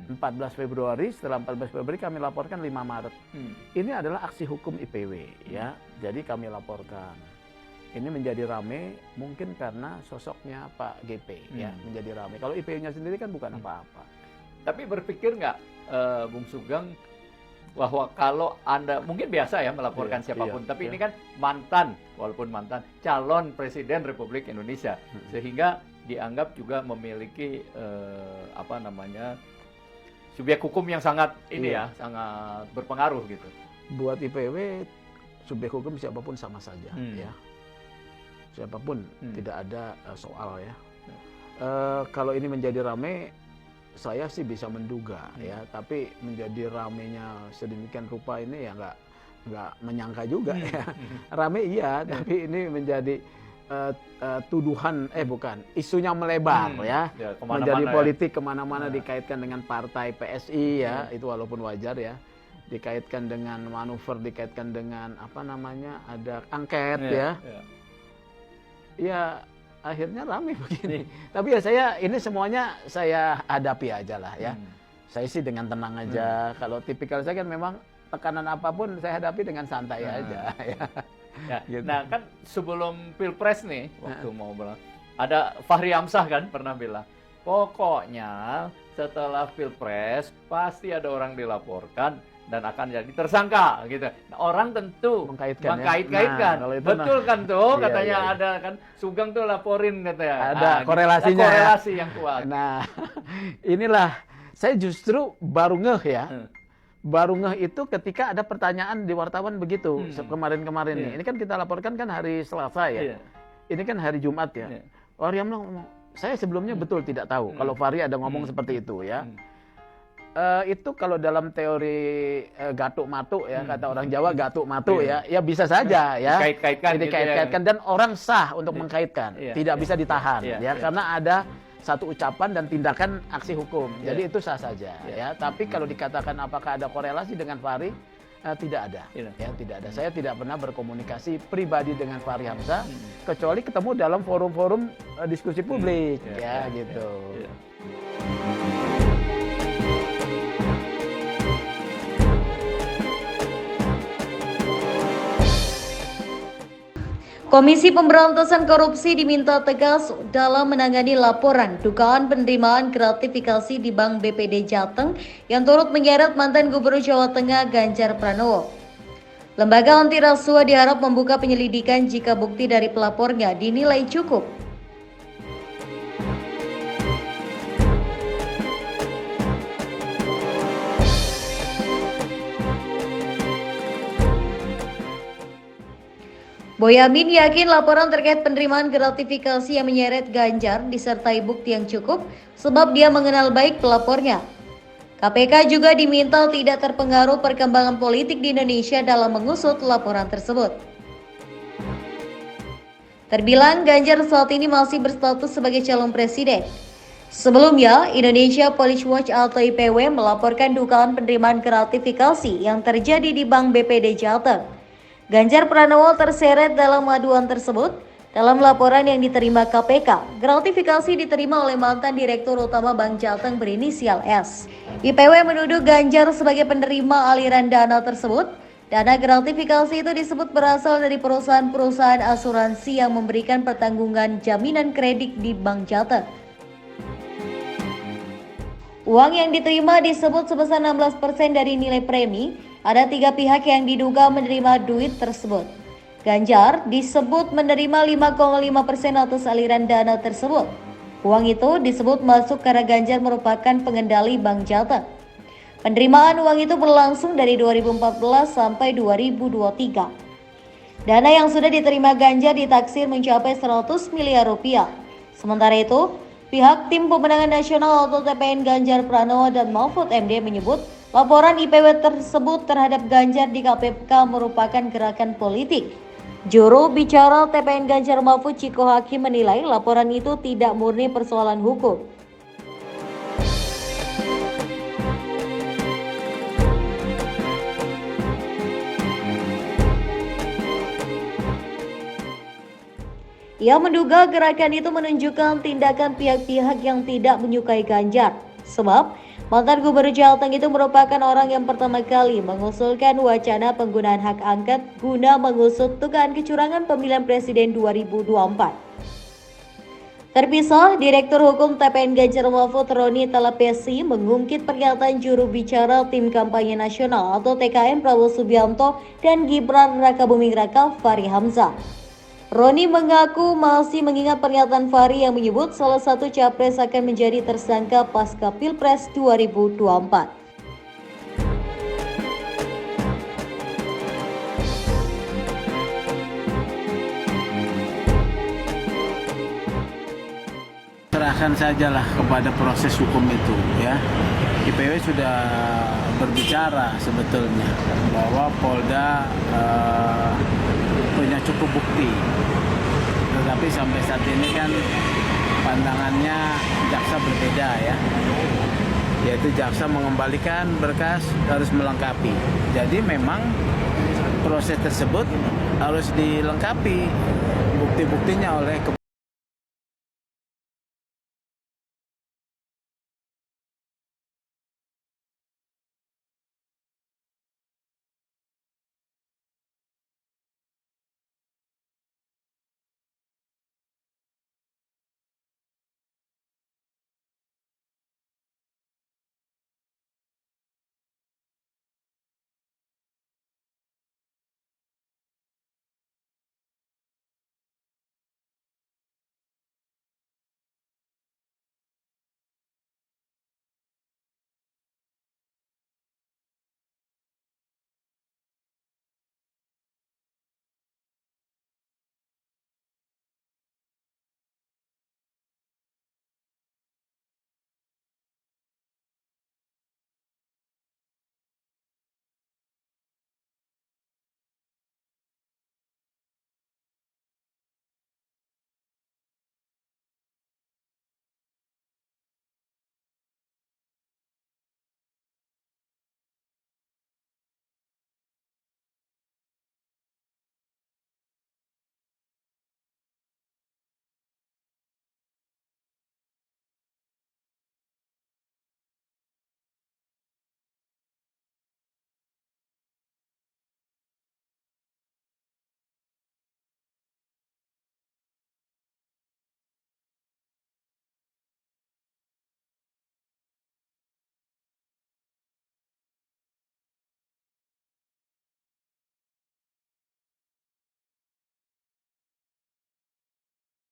14 Februari, setelah 14 Februari kami laporkan 5 Maret. Ini adalah aksi hukum IPW ya. Jadi kami laporkan. Ini menjadi rame mungkin karena sosoknya Pak GP ya, menjadi rame. Kalau IPW-nya sendiri kan bukan apa-apa. Tapi berpikir nggak Bung Sugeng bahwa kalau Anda mungkin biasa ya melaporkan siapapun, tapi ini kan mantan, walaupun mantan calon Presiden Republik Indonesia, sehingga dianggap juga memiliki subjek hukum yang sangat sangat berpengaruh gitu. Buat IPW subjek hukum siapapun sama saja ya. Siapapun tidak ada soal ya. Kalau ini menjadi ramai, saya sih bisa menduga ya, tapi menjadi ramenya sedemikian rupa ini ya nggak menyangka juga ya. Rame iya, tapi ini menjadi tuduhan isunya melebar ya menjadi politik kemana-mana dikaitkan dengan partai PSI ya, itu walaupun wajar ya, dikaitkan dengan manuver, dikaitkan dengan ada angket ya akhirnya ramai begini. Tapi ya ini semuanya saya hadapi aja lah ya. Saya sih dengan tenang aja. Kalau tipikal saya kan memang tekanan apapun saya hadapi dengan santai aja ya. Ya, gitu. Nah kan sebelum Pilpres nih, waktu mau bilang, ada Fahri Hamzah kan pernah bilang, pokoknya setelah Pilpres pasti ada orang dilaporkan dan akan jadi tersangka gitu. Nah, orang tentu mengkait-kaitkan. Nah, betul kan tuh katanya ada kan Sugeng tuh laporin katanya. Ada korelasinya. Ada korelasi yang kuat. Nah, inilah saya justru baru ngeh ya. Baru ngeh itu ketika ada pertanyaan di wartawan begitu kemarin-kemarin nih. Ini kan kita laporkan kan hari Selasa ya. Ini kan hari Jumat ya. Fahri ngomong, saya sebelumnya betul tidak tahu kalau Fahri ada ngomong seperti itu ya. Itu kalau dalam teori gatuk matuk ya, kata orang Jawa gatuk matuk ya bisa saja ya. Dikait-kaitkan dan orang sah untuk mengkaitkan, tidak bisa ditahan ya karena ada satu ucapan dan tindakan aksi hukum. Jadi itu sah saja ya. Tapi kalau dikatakan apakah ada korelasi dengan Fahri, tidak ada. Ya, tidak ada. Saya tidak pernah berkomunikasi pribadi dengan Fahri Hamzah kecuali ketemu dalam forum-forum diskusi publik gitu. Komisi Pemberantasan Korupsi diminta tegas dalam menangani laporan dugaan penerimaan gratifikasi di Bank BPD Jateng yang turut menyeret mantan Gubernur Jawa Tengah Ganjar Pranowo. Lembaga anti rasuah diharap membuka penyelidikan jika bukti dari pelapornya dinilai cukup. Boyamin yakin laporan terkait penerimaan gratifikasi yang menyeret Ganjar disertai bukti yang cukup sebab dia mengenal baik pelapornya. KPK juga diminta tidak terpengaruh perkembangan politik di Indonesia dalam mengusut laporan tersebut. Terbilang Ganjar saat ini masih berstatus sebagai calon presiden. Sebelumnya, Indonesia Police Watch atau IPW melaporkan dugaan penerimaan gratifikasi yang terjadi di Bank BPD Jateng. Ganjar Pranowo terseret dalam aduan tersebut. Dalam laporan yang diterima KPK, gratifikasi diterima oleh mantan Direktur Utama Bank Jateng berinisial S. IPW menuduh Ganjar sebagai penerima aliran dana tersebut. Dana gratifikasi itu disebut berasal dari perusahaan-perusahaan asuransi yang memberikan pertanggungan jaminan kredit di Bank Jateng. Uang yang diterima disebut sebesar 16% dari nilai premi. Ada 3 pihak yang diduga menerima duit tersebut. Ganjar disebut menerima 5,5% atas aliran dana tersebut. Uang itu disebut masuk karena Ganjar merupakan pengendali Bank Jateng. Penerimaan uang itu berlangsung dari 2014 sampai 2023. Dana yang sudah diterima Ganjar ditaksir mencapai 100 miliar rupiah. Sementara itu, pihak Tim Pemenangan Nasional atau TPN Ganjar Pranowo dan Mahfud MD menyebut laporan IPW tersebut terhadap Ganjar di KPK merupakan gerakan politik. Juru bicara TPN Ganjar Mahfud Ciko Hakim menilai laporan itu tidak murni persoalan hukum. Ia menduga gerakan itu menunjukkan tindakan pihak-pihak yang tidak menyukai Ganjar. Sebab Mantan Gubernur Jateng itu merupakan orang yang pertama kali mengusulkan wacana penggunaan hak angket guna mengusut dugaan kecurangan pemilihan presiden 2024. Terpisah, Direktur Hukum TPN Ganjar Mahfud Roni Talapesi mengungkit pernyataan juru bicara Tim Kampanye Nasional atau TKN Prabowo Subianto dan Gibran Rakabuming Raka Fahri Hamzah. Roni mengaku masih mengingat pernyataan Fahri yang menyebut salah satu capres akan menjadi tersangka pasca Pilpres 2024. Serahkan sajalah kepada proses hukum itu ya. IPW sudah berbicara sebetulnya bahwa Polda punya cukup bukti, tetapi sampai saat ini kan pandangannya jaksa berbeda ya, yaitu jaksa mengembalikan berkas harus melengkapi. Jadi memang proses tersebut harus dilengkapi bukti-buktinya oleh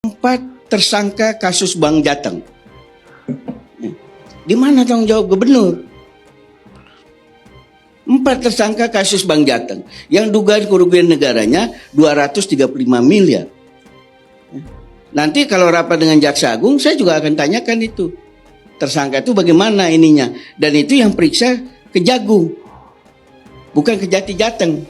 Empat tersangka kasus Bank Jateng. Di mana tanggung jawab gubernur? 4 tersangka kasus Bank Jateng yang dugaan kerugian negaranya 235 miliar. Nanti kalau rapat dengan Jaksa Agung saya juga akan tanyakan itu. Tersangka itu bagaimana ininya, dan itu yang periksa Kejagung, bukan Kejati Jateng.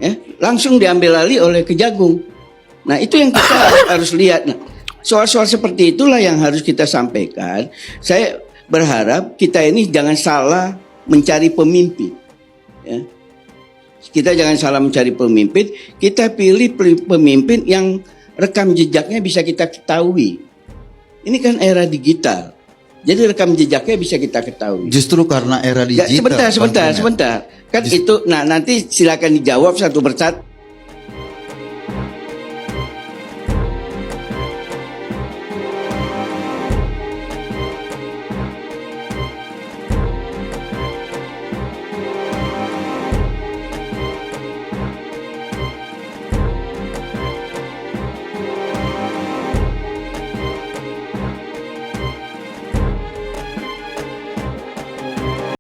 Ya, langsung diambil alih oleh Kejagung. Nah, itu yang kita harus lihat. Nah, soal-soal seperti itulah yang harus kita sampaikan. Saya berharap kita ini jangan salah mencari pemimpin. Ya. Kita jangan salah mencari pemimpin. Kita pilih pemimpin yang rekam jejaknya bisa kita ketahui. Ini kan era digital. Jadi rekam jejaknya bisa kita ketahui. Justru karena era digital. Ya, sebentar. Kan itu, nah nanti silakan dijawab satu persatu.